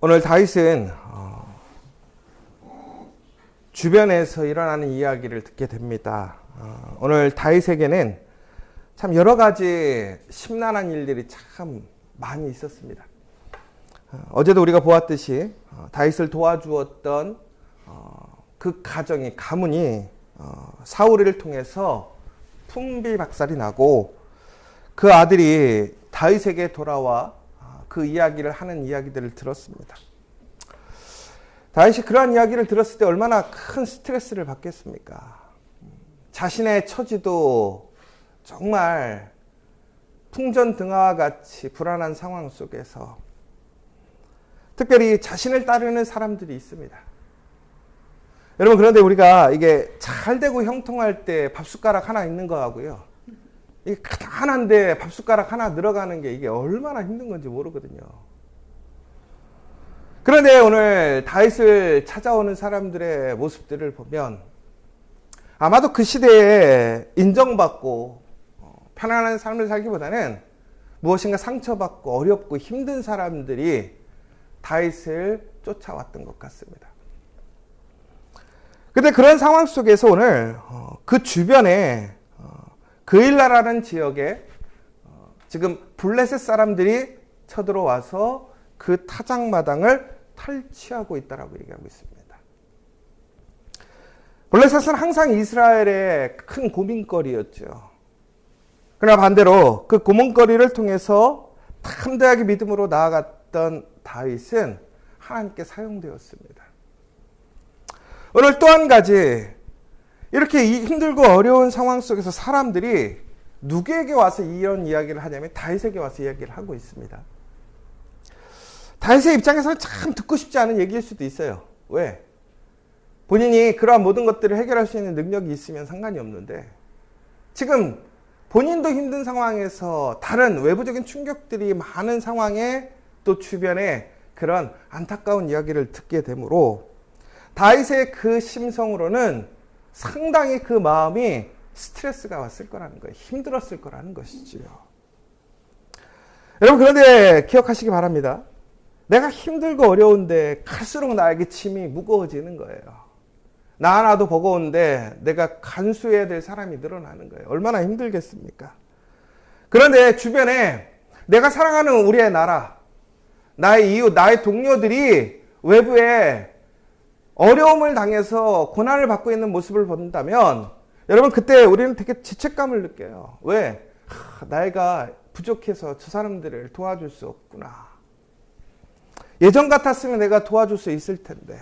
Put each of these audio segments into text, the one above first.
오늘 다윗은 주변에서 일어나는 이야기를 듣게 됩니다. 오늘 다윗에게는 참 여러 가지 심란한 일들이 참 많이 있었습니다. 어제도 우리가 보았듯이 다윗을 도와주었던 그 가문이 사울을 통해서 풍비박살이 나고 그 아들이 다윗에게 돌아와 그 이야기를 하는 이야기들을 들었습니다. 다윗이 그러한 이야기를 들었을 때 얼마나 큰 스트레스를 받겠습니까? 자신의 처지도 정말 풍전등화와 같이 불안한 상황 속에서 특별히 자신을 따르는 사람들이 있습니다. 여러분, 그런데 우리가 이게 잘 되고 형통할 때 밥숟가락 하나 있는 거하고요, 이게 가난한데 밥숟가락 하나 늘어가는 게 이게 얼마나 힘든 건지 모르거든요. 그런데 오늘 다윗을 찾아오는 사람들의 모습들을 보면 아마도 그 시대에 인정받고 편안한 삶을 살기보다는 무엇인가 상처받고 어렵고 힘든 사람들이 다윗을 쫓아왔던 것 같습니다. 근데 그런 상황 속에서 오늘 그 주변에 그일라라는 지역에 지금 블레셋 사람들이 쳐들어와서 그 타작마당을 탈취하고 있다라고 얘기하고 있습니다. 블레셋은 항상 이스라엘의 큰 고민거리였죠. 그러나 반대로 그 고민거리를 통해서 담대하게 믿음으로 나아갔던 다윗은 하나님께 사용되었습니다. 오늘 또 한 가지, 이렇게 힘들고 어려운 상황 속에서 사람들이 누구에게 와서 이런 이야기를 하냐면 다윗에게 와서 이야기를 하고 있습니다. 다윗의 입장에서는 참 듣고 싶지 않은 얘기일 수도 있어요. 왜? 본인이 그러한 모든 것들을 해결할 수 있는 능력이 있으면 상관이 없는데 지금 본인도 힘든 상황에서 다른 외부적인 충격들이 많은 상황에 또 주변에 그런 안타까운 이야기를 듣게 되므로 다윗의 그 심성으로는 상당히 그 마음이 스트레스가 왔을 거라는 거예요. 힘들었을 거라는 것이지요. 여러분, 그런데 기억하시기 바랍니다. 내가 힘들고 어려운데 갈수록 나에게 짐이 무거워지는 거예요. 나 하나도 버거운데 내가 간수해야 될 사람이 늘어나는 거예요. 얼마나 힘들겠습니까? 그런데 주변에 내가 사랑하는 우리의 나라, 나의 이웃, 나의 동료들이 외부에 어려움을 당해서 고난을 받고 있는 모습을 본다면 여러분, 그때 우리는 되게 죄책감을 느껴요. 왜? 나이가 부족해서 저 사람들을 도와줄 수 없구나. 예전 같았으면 내가 도와줄 수 있을 텐데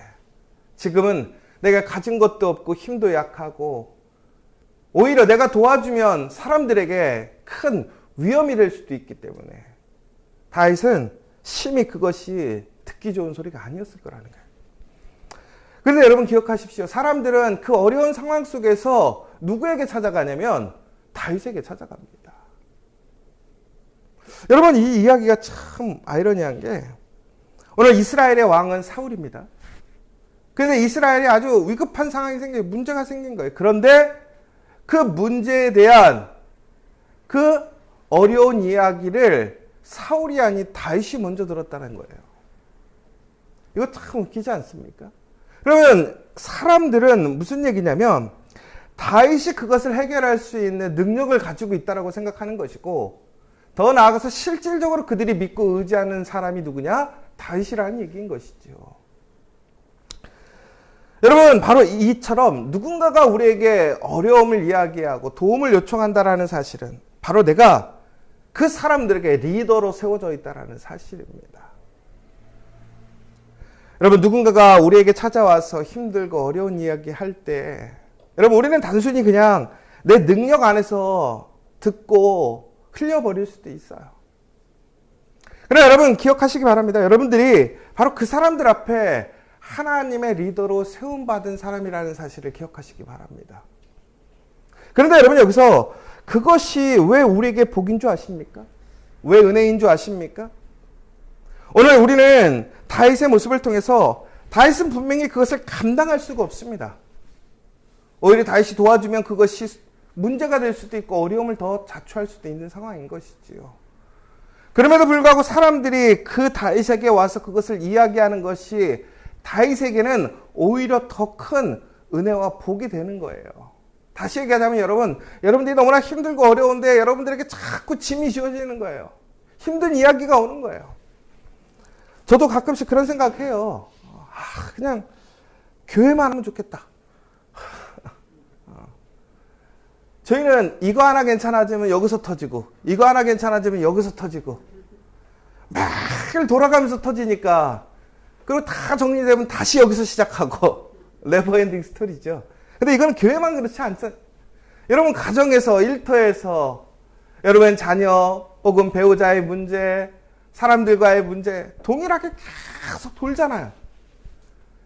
지금은 내가 가진 것도 없고 힘도 약하고 오히려 내가 도와주면 사람들에게 큰 위험이 될 수도 있기 때문에 다윗은 심히 그것이 듣기 좋은 소리가 아니었을 거라는 거예요. 그런데 여러분 기억하십시오. 사람들은 그 어려운 상황 속에서 누구에게 찾아가냐면 다윗에게 찾아갑니다. 여러분, 이 이야기가 참 아이러니한 게 오늘 이스라엘의 왕은 사울입니다. 그런데 이스라엘이 아주 위급한 상황이 생긴, 문제가 생긴 거예요. 그런데 그 문제에 대한 그 어려운 이야기를 사울이 아닌 다윗이 먼저 들었다는 거예요. 이거 참 웃기지 않습니까? 그러면 사람들은 무슨 얘기냐면 다윗이 그것을 해결할 수 있는 능력을 가지고 있다고 생각하는 것이고 더 나아가서 실질적으로 그들이 믿고 의지하는 사람이 누구냐? 다윗이라는 얘기인 것이죠. 여러분, 바로 이처럼 누군가가 우리에게 어려움을 이야기하고 도움을 요청한다라는 사실은 바로 내가 그 사람들에게 리더로 세워져 있다라는 사실입니다. 여러분, 누군가가 우리에게 찾아와서 힘들고 어려운 이야기 할 때 여러분, 우리는 단순히 그냥 내 능력 안에서 듣고 흘려버릴 수도 있어요. 그러나 여러분 기억하시기 바랍니다. 여러분들이 바로 그 사람들 앞에 하나님의 리더로 세움받은 사람이라는 사실을 기억하시기 바랍니다. 그런데 여러분, 여기서 그것이 왜 우리에게 복인 줄 아십니까? 왜 은혜인 줄 아십니까? 오늘 우리는 다윗의 모습을 통해서 다윗은 분명히 그것을 감당할 수가 없습니다. 오히려 다윗이 도와주면 그것이 문제가 될 수도 있고 어려움을 더 자초할 수도 있는 상황인 것이지요. 그럼에도 불구하고 사람들이 그 다윗에게 와서 그것을 이야기하는 것이 다윗에게는 오히려 더 큰 은혜와 복이 되는 거예요. 다시 얘기하자면 여러분들이 너무나 힘들고 어려운데 여러분들에게 자꾸 짐이 지어지는 거예요. 힘든 이야기가 오는 거예요. 저도 가끔씩 그런 생각해요. 그냥 교회만 하면 좋겠다. 저희는 이거 하나 괜찮아지면 여기서 터지고 이거 하나 괜찮아지면 여기서 터지고 매일 돌아가면서 터지니까 그리고 다 정리되면 다시 여기서 시작하고 네버엔딩 스토리죠. 근데 이건 교회만 그렇지 않죠. 여러분 가정에서 일터에서 여러분 자녀 혹은 배우자의 문제 사람들과의 문제 동일하게 계속 돌잖아요.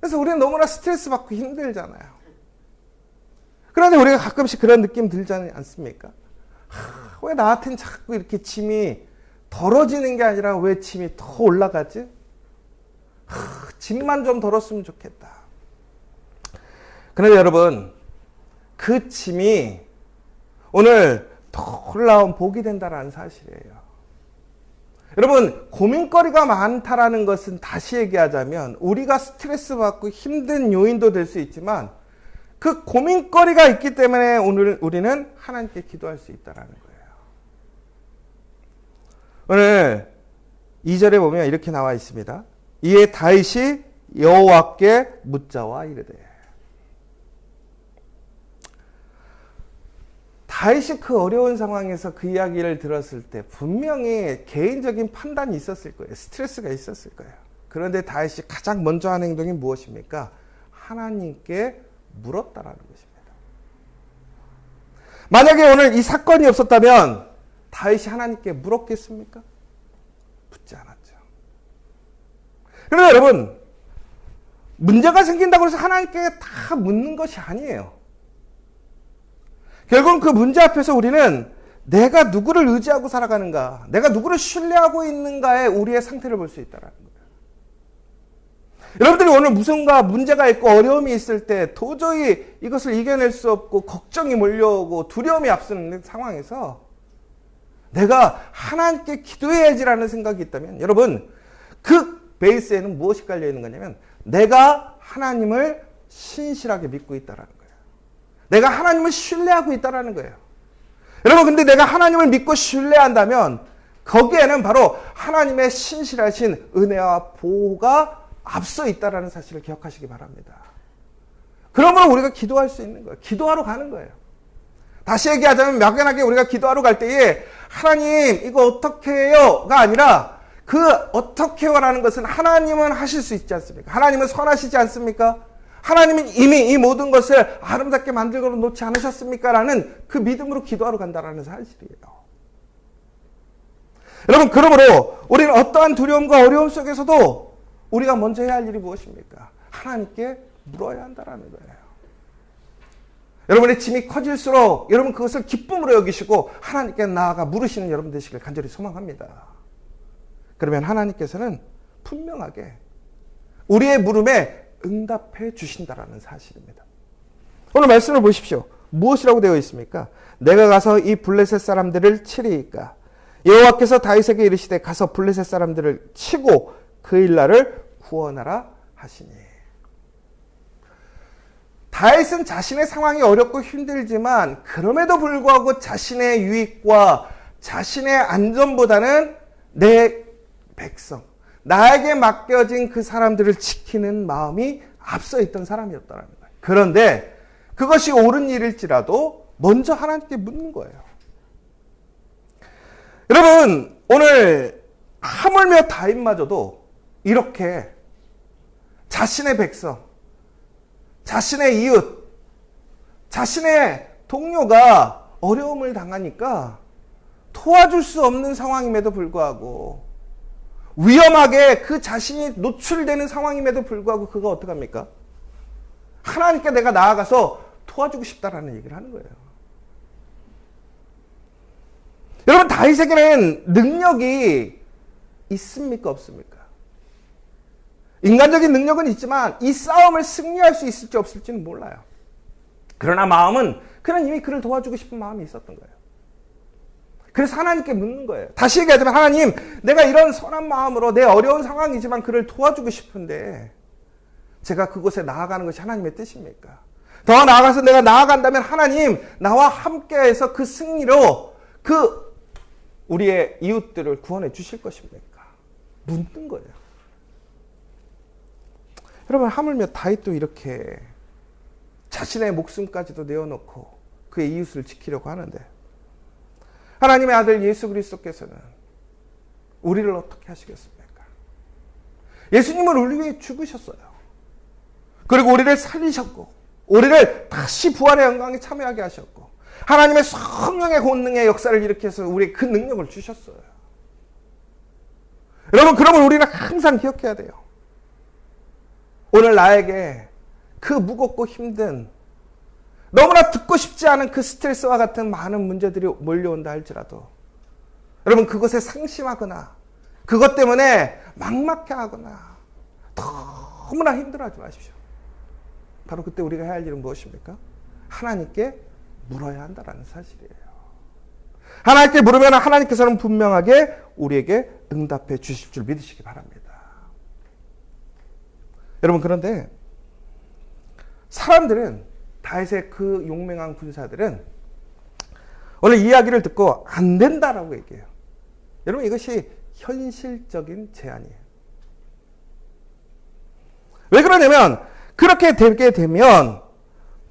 그래서 우리는 너무나 스트레스 받고 힘들잖아요. 그런데 우리가 가끔씩 그런 느낌 들지 않습니까? 왜 나한테는 자꾸 이렇게 짐이 덜어지는 게 아니라 왜 짐이 더 올라가지? 짐만 좀 덜었으면 좋겠다. 그런데 여러분, 그 짐이 오늘 더 올라온 복이 된다는 사실이에요. 여러분, 고민거리가 많다라는 것은 다시 얘기하자면 우리가 스트레스 받고 힘든 요인도 될 수 있지만 그 고민거리가 있기 때문에 오늘 우리는 하나님께 기도할 수 있다는 거예요. 오늘 2절에 보면 이렇게 나와 있습니다. 이에 다윗이 여호와께 묻자와 이르되. 다윗이 그 어려운 상황에서 그 이야기를 들었을 때 분명히 개인적인 판단이 있었을 거예요. 스트레스가 있었을 거예요. 그런데 다윗이 가장 먼저 한 행동이 무엇입니까? 하나님께 물었다라는 것입니다. 만약에 오늘 이 사건이 없었다면 다윗이 하나님께 물었겠습니까? 묻지 않았죠. 그런데 여러분, 문제가 생긴다고 해서 하나님께 다 묻는 것이 아니에요. 결국은 그 문제 앞에서 우리는 내가 누구를 의지하고 살아가는가, 내가 누구를 신뢰하고 있는가에 우리의 상태를 볼 수 있다는 거예요. 여러분들이 오늘 무슨가 문제가 있고 어려움이 있을 때 도저히 이것을 이겨낼 수 없고 걱정이 몰려오고 두려움이 앞서는 상황에서 내가 하나님께 기도해야지라는 생각이 있다면 여러분, 그 베이스에는 무엇이 깔려 있는 거냐면 내가 하나님을 신실하게 믿고 있다는 거예요. 내가 하나님을 신뢰하고 있다는 거예요. 여러분, 근데 내가 하나님을 믿고 신뢰한다면 거기에는 바로 하나님의 신실하신 은혜와 보호가 앞서 있다는 사실을 기억하시기 바랍니다. 그러므로 우리가 기도할 수 있는 거예요. 기도하러 가는 거예요. 다시 얘기하자면 막연하게 우리가 기도하러 갈 때에 하나님 이거 어떻게 해요?가 아니라 그 어떻게 해요라는 것은 하나님은 하실 수 있지 않습니까? 하나님은 선하시지 않습니까? 하나님은 이미 이 모든 것을 아름답게 만들고 놓지 않으셨습니까? 라는 그 믿음으로 기도하러 간다는 사실이에요. 여러분, 그러므로 우리는 어떠한 두려움과 어려움 속에서도 우리가 먼저 해야 할 일이 무엇입니까? 하나님께 물어야 한다는 거예요. 여러분의 짐이 커질수록 여러분 그것을 기쁨으로 여기시고 하나님께 나아가 물으시는 여러분 되시길 간절히 소망합니다. 그러면 하나님께서는 분명하게 우리의 물음에 응답해 주신다라는 사실입니다. 오늘 말씀을 보십시오. 무엇이라고 되어 있습니까? 내가 가서 이 블레셋 사람들을 치리이까? 여호와께서 다윗에게 이르시되 가서 블레셋 사람들을 치고 그 일날을 구원하라 하시니. 다윗은 자신의 상황이 어렵고 힘들지만 그럼에도 불구하고 자신의 유익과 자신의 안전보다는 내 백성, 나에게 맡겨진 그 사람들을 지키는 마음이 앞서 있던 사람이었다는 거예요. 그런데 그것이 옳은 일일지라도 먼저 하나님께 묻는 거예요. 여러분, 오늘 하물며 다윗마저도 이렇게 자신의 백성, 자신의 이웃, 자신의 동료가 어려움을 당하니까 도와줄 수 없는 상황임에도 불구하고 위험하게 그 자신이 노출되는 상황임에도 불구하고 그가 어떡합니까? 하나님께 내가 나아가서 도와주고 싶다라는 얘기를 하는 거예요. 여러분, 다윗에게는 능력이 있습니까? 없습니까? 인간적인 능력은 있지만 이 싸움을 승리할 수 있을지 없을지는 몰라요. 그러나 마음은 그는 이미 그를 도와주고 싶은 마음이 있었던 거예요. 그래서 하나님께 묻는 거예요. 다시 얘기하자면 하나님, 내가 이런 선한 마음으로 내 어려운 상황이지만 그를 도와주고 싶은데 제가 그곳에 나아가는 것이 하나님의 뜻입니까? 더 나아가서 내가 나아간다면 하나님 나와 함께해서 그 승리로 그 우리의 이웃들을 구원해 주실 것입니까? 묻는 거예요. 여러분, 하물며 다윗도 이렇게 자신의 목숨까지도 내어놓고 그의 이웃을 지키려고 하는데 하나님의 아들 예수 그리스도께서는 우리를 어떻게 하시겠습니까? 예수님은 우리 위해 죽으셨어요. 그리고 우리를 살리셨고 우리를 다시 부활의 영광에 참여하게 하셨고 하나님의 성령의 권능의 역사를 일으켜서 우리의 그 능력을 주셨어요. 여러분, 그러면 우리는 항상 기억해야 돼요. 오늘 나에게 그 무겁고 힘든 너무나 듣고 싶지 않은 그 스트레스와 같은 많은 문제들이 몰려온다 할지라도 여러분, 그것에 상심하거나 그것 때문에 막막해하거나 너무나 힘들어하지 마십시오. 바로 그때 우리가 해야 할 일은 무엇입니까? 하나님께 물어야 한다는 사실이에요. 하나님께 물으면 하나님께서는 분명하게 우리에게 응답해 주실 줄 믿으시기 바랍니다. 여러분, 그런데 사람들은, 다윗의 그 용맹한 군사들은 오늘 이야기를 듣고 안 된다라고 얘기해요. 여러분, 이것이 현실적인 제안이에요. 왜 그러냐면 그렇게 되게 되면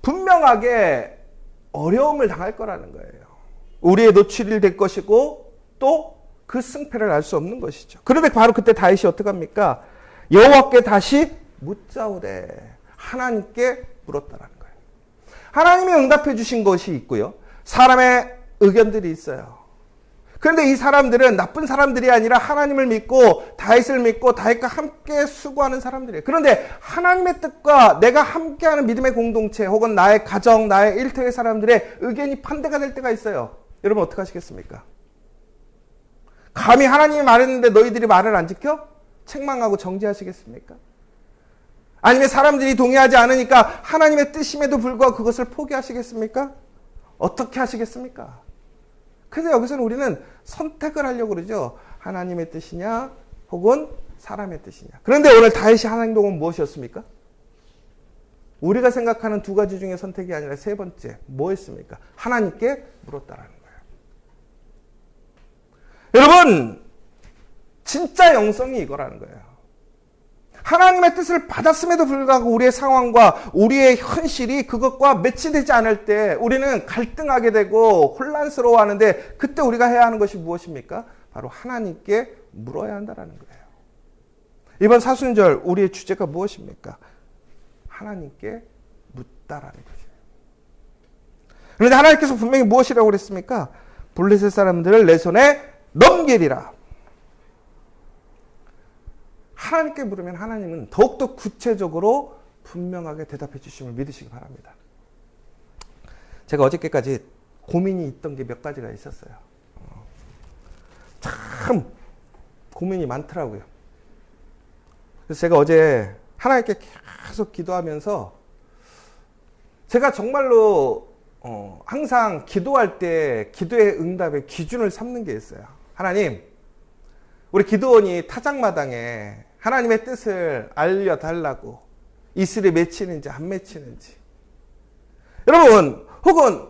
분명하게 어려움을 당할 거라는 거예요. 우리의 노출이 될 것이고 또 그 승패를 알 수 없는 것이죠. 그런데 바로 그때 다윗이 어떻게 합니까? 여호와께 다시 묻자오되 하나님께 물었다라는 거예요. 하나님이 응답해 주신 것이 있고요. 사람의 의견들이 있어요. 그런데 이 사람들은 나쁜 사람들이 아니라 하나님을 믿고 다윗을 믿고 다윗과 함께 수고하는 사람들이에요. 그런데 하나님의 뜻과 내가 함께하는 믿음의 공동체 혹은 나의 가정, 나의 일터의 사람들의 의견이 반대가 될 때가 있어요. 여러분, 어떻게 하시겠습니까? 감히 하나님이 말했는데 너희들이 말을 안 지켜? 책망하고 정죄하시겠습니까? 아니면 사람들이 동의하지 않으니까 하나님의 뜻임에도 불구하고 그것을 포기하시겠습니까? 어떻게 하시겠습니까? 그래서 여기서는 우리는 선택을 하려고 그러죠. 하나님의 뜻이냐 혹은 사람의 뜻이냐. 그런데 오늘 다윗이 한 행동은 무엇이었습니까? 우리가 생각하는 두 가지 중에 선택이 아니라 세 번째, 뭐였습니까? 하나님께 물었다라는 거예요. 여러분, 진짜 영성이 이거라는 거예요. 하나님의 뜻을 받았음에도 불구하고 우리의 상황과 우리의 현실이 그것과 매치되지 않을 때 우리는 갈등하게 되고 혼란스러워하는데 그때 우리가 해야 하는 것이 무엇입니까? 바로 하나님께 물어야 한다는 거예요. 이번 사순절 우리의 주제가 무엇입니까? 하나님께 묻다라는 것이에요. 그런데 하나님께서 분명히 무엇이라고 그랬습니까? 블레셋 사람들을 내 손에 넘기리라. 하나님께 물으면 하나님은 더욱더 구체적으로 분명하게 대답해 주심을 믿으시기 바랍니다. 제가 어저께까지 고민이 있던 게 몇 가지가 있었어요. 참 고민이 많더라고요. 그래서 제가 어제 하나님께 계속 기도하면서 제가 정말로 항상 기도할 때 기도의 응답의 기준을 삼는 게 있어요. 하나님, 우리 기도원이 타작마당에 하나님의 뜻을 알려달라고 이슬이 맺히는지 안 맺히는지. 여러분, 혹은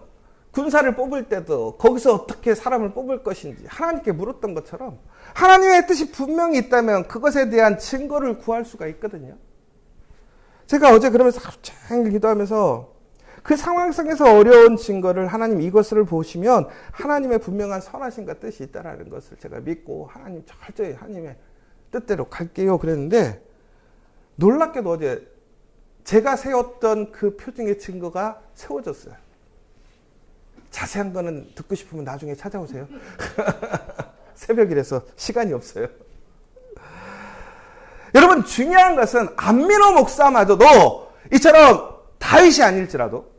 군사를 뽑을 때도 거기서 어떻게 사람을 뽑을 것인지 하나님께 물었던 것처럼 하나님의 뜻이 분명히 있다면 그것에 대한 증거를 구할 수가 있거든요. 제가 어제 그러면서 하루 종일 기도하면서 그 상황 속에서 어려운 증거를 하나님 이것을 보시면 하나님의 분명한 선하심과 뜻이 있다는 것을 제가 믿고 하나님 철저히 하나님의 뜻대로 갈게요 그랬는데 놀랍게도 어제 제가 세웠던 그 표징의 증거가 세워졌어요. 자세한 거는 듣고 싶으면 나중에 찾아오세요. 새벽이라서 시간이 없어요. 여러분, 중요한 것은 안민호 목사마저도 이처럼 다윗이 아닐지라도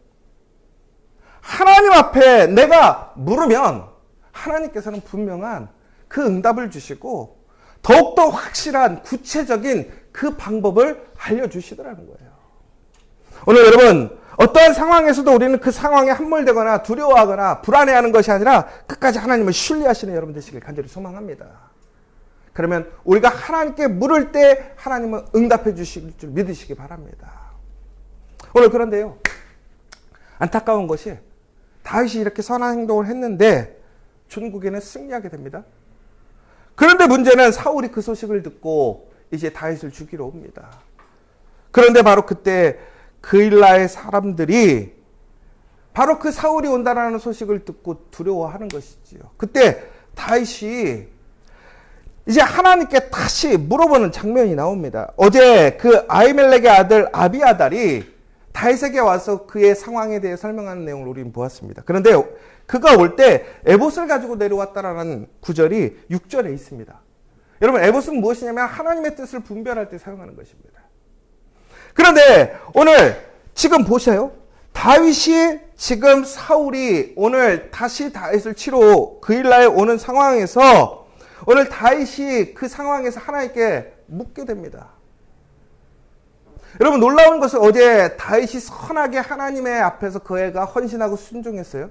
하나님 앞에 내가 물으면 하나님께서는 분명한 그 응답을 주시고 더욱더 확실한 구체적인 그 방법을 알려주시더라는 거예요. 오늘 여러분, 어떠한 상황에서도 우리는 그 상황에 함몰되거나 두려워하거나 불안해하는 것이 아니라 끝까지 하나님을 신뢰하시는 여러분 되시길 간절히 소망합니다. 그러면 우리가 하나님께 물을 때 하나님은 응답해 주실 줄 믿으시기 바랍니다. 오늘 그런데요, 안타까운 것이 다윗이 이렇게 선한 행동을 했는데 전국에는 승리하게 됩니다. 그런데 문제는 사울이 그 소식을 듣고 이제 다윗을 죽이러 옵니다. 그런데 바로 그때 그일라의 사람들이 바로 그 사울이 온다라는 소식을 듣고 두려워하는 것이지요. 그때 다윗이 이제 하나님께 다시 물어보는 장면이 나옵니다. 어제 그 아히멜렉의 아들 아비아달이 다윗에게 와서 그의 상황에 대해 설명하는 내용을 우리는 보았습니다. 그런데 그가 올 때 에봇을 가지고 내려왔다라는 구절이 6절에 있습니다. 여러분, 에봇은 무엇이냐면 하나님의 뜻을 분별할 때 사용하는 것입니다. 그런데 오늘 지금 보셔요. 다윗이 지금 사울이 오늘 다시 다윗을 치러 그일라에 오는 상황에서 오늘 다윗이 그 상황에서 하나님께 묻게 됩니다. 여러분, 놀라운 것은 어제 다윗이 선하게 하나님의 앞에서 그 애가 헌신하고 순종했어요.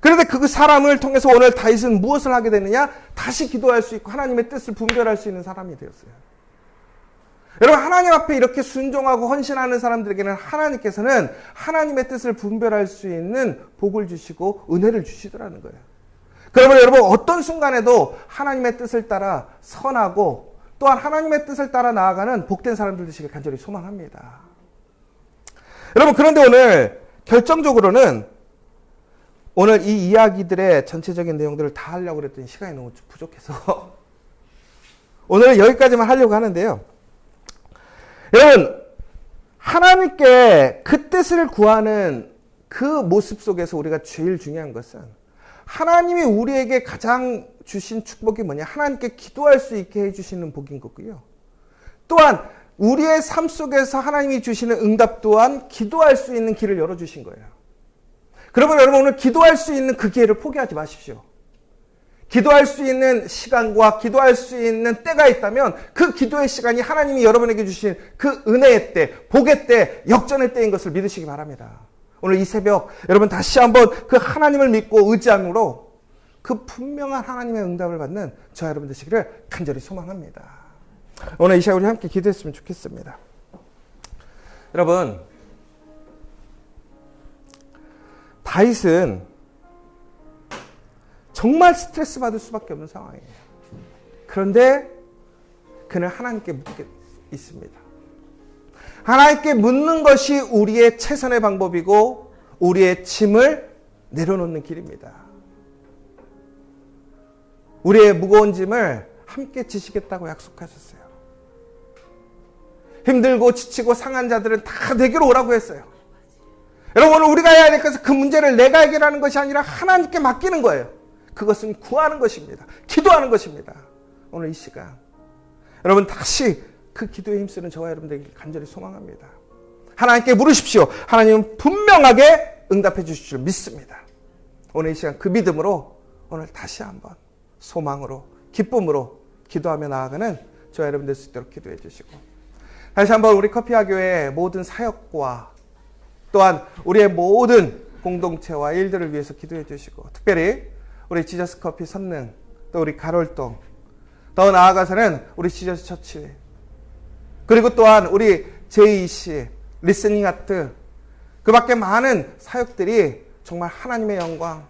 그런데 그 사람을 통해서 오늘 다윗은 무엇을 하게 되느냐? 다시 기도할 수 있고 하나님의 뜻을 분별할 수 있는 사람이 되었어요. 여러분, 하나님 앞에 이렇게 순종하고 헌신하는 사람들에게는 하나님께서는 하나님의 뜻을 분별할 수 있는 복을 주시고 은혜를 주시더라는 거예요. 그러면 여러분, 어떤 순간에도 하나님의 뜻을 따라 선하고 또한 하나님의 뜻을 따라 나아가는 복된 사람들 되시길 간절히 소망합니다. 여러분, 그런데 오늘 결정적으로는 오늘 이 이야기들의 전체적인 내용들을 다 하려고 그랬더니 시간이 너무 부족해서 오늘은 여기까지만 하려고 하는데요. 여러분, 하나님께 그 뜻을 구하는 그 모습 속에서 우리가 제일 중요한 것은 하나님이 우리에게 가장 주신 축복이 뭐냐? 하나님께 기도할 수 있게 해주시는 복인 거고요. 또한 우리의 삶 속에서 하나님이 주시는 응답 또한 기도할 수 있는 길을 열어주신 거예요. 그러면 여러분, 오늘 기도할 수 있는 그 기회를 포기하지 마십시오. 기도할 수 있는 시간과 기도할 수 있는 때가 있다면 그 기도의 시간이 하나님이 여러분에게 주신 그 은혜의 때, 복의 때, 역전의 때인 것을 믿으시기 바랍니다. 오늘 이 새벽 여러분 다시 한번 그 하나님을 믿고 의지함으로 그 분명한 하나님의 응답을 받는 저 여러분 되시기를 간절히 소망합니다. 오늘 이 시간 우리 함께 기도했으면 좋겠습니다. 여러분, 다윗은 정말 스트레스 받을 수밖에 없는 상황이에요. 그런데 그는 하나님께 묻게 있습니다. 하나님께 묻는 것이 우리의 최선의 방법이고 우리의 짐을 내려놓는 길입니다. 우리의 무거운 짐을 함께 지시겠다고 약속하셨어요. 힘들고 지치고 상한 자들은 다 내게로 오라고 했어요. 여러분, 오늘 우리가 해야 될 것은 그 문제를 내가 해결하는 것이 아니라 하나님께 맡기는 거예요. 그것은 구하는 것입니다. 기도하는 것입니다. 오늘 이 시간 여러분 다시 그 기도에 힘쓰는 저와 여러분들에게 간절히 소망합니다. 하나님께 물으십시오. 하나님은 분명하게 응답해 주실 줄 믿습니다. 오늘 이 시간 그 믿음으로 오늘 다시 한번 소망으로 기쁨으로 기도하며 나아가는 저와 여러분 될 수 있도록 기도해 주시고, 다시 한번 우리 커피아교회의 모든 사역과 또한 우리의 모든 공동체와 일들을 위해서 기도해 주시고, 특별히 우리 지저스 커피 선능, 또 우리 가롤동, 더 나아가서는 우리 지저스 처치, 그리고 또한 우리 JEC, 리스닝 아트, 그 밖에 많은 사역들이 정말 하나님의 영광,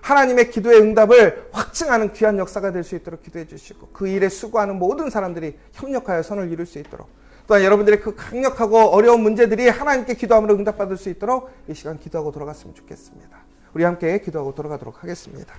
하나님의 기도의 응답을 확증하는 귀한 역사가 될 수 있도록 기도해 주시고, 그 일에 수고하는 모든 사람들이 협력하여 선을 이룰 수 있도록, 또한 여러분들의 그 강력하고 어려운 문제들이 하나님께 기도함으로 응답받을 수 있도록 이 시간 기도하고 돌아갔으면 좋겠습니다. 우리 함께 기도하고 돌아가도록 하겠습니다.